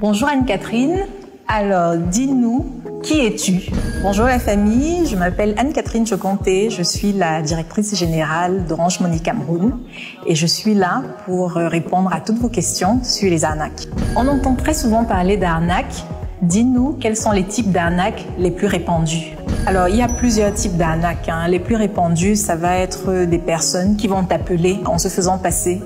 Bonjour Anne-Catherine, alors dis-nous, qui es-tu? Bonjour la famille, je m'appelle Anne-Catherine Chokonté, je suis la directrice générale d'Orange Money Cameroun et je suis là pour répondre à toutes vos questions sur les arnaques. On entend très souvent parler d'arnaques. Dis-nous quels sont les types d'arnaques les plus répandus. Alors, il y a plusieurs types d'arnaques. Les plus répandus, ça va être des personnes qui vont t'appeler en se faisant passer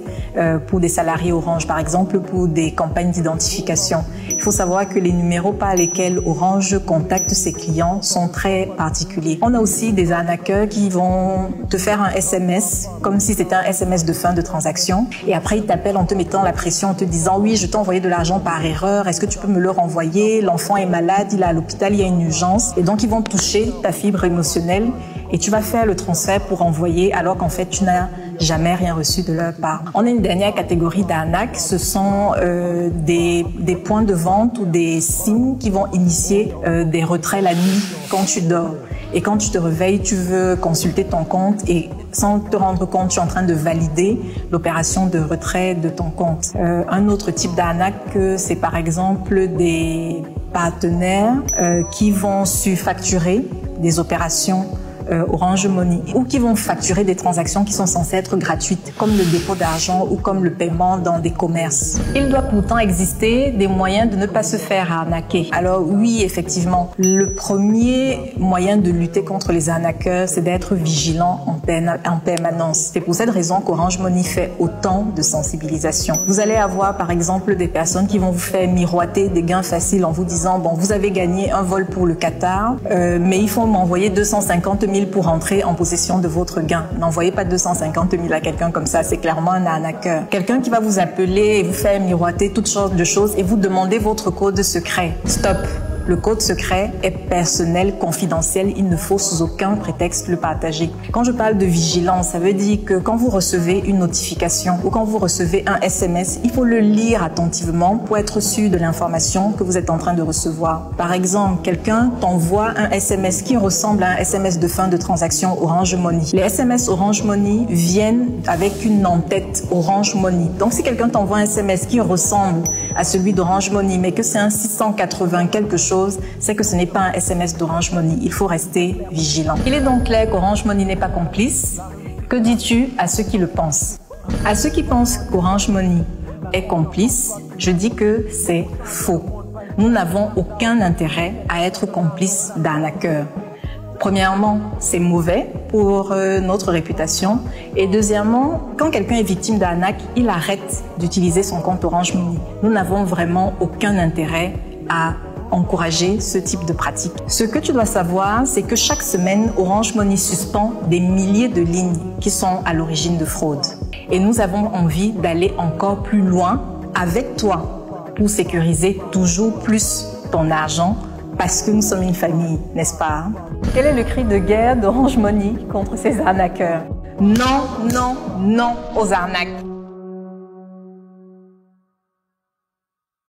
pour des salariés Orange, par exemple, pour des campagnes d'identification. Il faut savoir que les numéros par lesquels Orange contacte ses clients sont très particuliers. On a aussi des arnaqueurs qui vont te faire un SMS, comme si c'était un SMS de fin de transaction. Et après, ils t'appellent en te mettant la pression, en te disant « Oui, je t'ai envoyé de l'argent par erreur, est-ce que tu peux me le renvoyer? L'enfant est malade, il est à l'hôpital, il y a une urgence. » Et donc, ils vont toucher ta fibre émotionnelle et tu vas faire le transfert pour envoyer alors qu'en fait, tu n'as jamais rien reçu de leur part. On a une dernière catégorie d'arnaques, ce sont des points de vente ou des signes qui vont initier des retraits la nuit quand tu dors. Et quand tu te réveilles, tu veux consulter ton compte et sans te rendre compte, tu es en train de valider l'opération de retrait de ton compte. Un autre type d'arnaque, c'est par exemple des partenaires qui vont surfacturer des opérations Orange Money ou qui vont facturer des transactions qui sont censées être gratuites, comme le dépôt d'argent ou comme le paiement dans des commerces. Il doit pourtant exister des moyens de ne pas se faire arnaquer. Alors oui, effectivement, le premier moyen de lutter contre les arnaqueurs, c'est d'être vigilant en permanence. C'est pour cette raison qu'Orange Money fait autant de sensibilisation. Vous allez avoir par exemple des personnes qui vont vous faire miroiter des gains faciles en vous disant « Bon, vous avez gagné un vol pour le Qatar, mais il faut m'envoyer 250 000 pour entrer en possession de votre gain. » N'envoyez pas 250 000 à quelqu'un comme ça, c'est clairement un arnaqueur. Quelqu'un qui va vous appeler et vous faire miroiter toutes sortes de choses et vous demander votre code secret. Stop! Le code secret est personnel, confidentiel, il ne faut sous aucun prétexte le partager. Quand je parle de vigilance, ça veut dire que quand vous recevez une notification ou quand vous recevez un SMS, il faut le lire attentivement pour être sûr de l'information que vous êtes en train de recevoir. Par exemple, quelqu'un t'envoie un SMS qui ressemble à un SMS de fin de transaction Orange Money. Les SMS Orange Money viennent avec une en-tête Orange Money. Donc si quelqu'un t'envoie un SMS qui ressemble à celui d'Orange Money, mais que c'est un 680 quelque chose, c'est que ce n'est pas un SMS d'Orange Money. Il faut rester vigilant. Il est donc clair qu'Orange Money n'est pas complice. Que dis-tu à ceux qui le pensent? À ceux qui pensent qu'Orange Money est complice, je dis que c'est faux. Nous n'avons aucun intérêt à être complices d'arnaqueurs. Premièrement, c'est mauvais pour notre réputation. Et deuxièmement, quand quelqu'un est victime d'arnaque, il arrête d'utiliser son compte Orange Money. Nous n'avons vraiment aucun intérêt à encourager ce type de pratique. Ce que tu dois savoir, c'est que chaque semaine, Orange Money suspend des milliers de lignes qui sont à l'origine de fraude. Et nous avons envie d'aller encore plus loin avec toi pour sécuriser toujours plus ton argent parce que nous sommes une famille, n'est-ce pas? Quel est le cri de guerre d'Orange Money contre ces arnaqueurs? Non, non, non aux arnaques!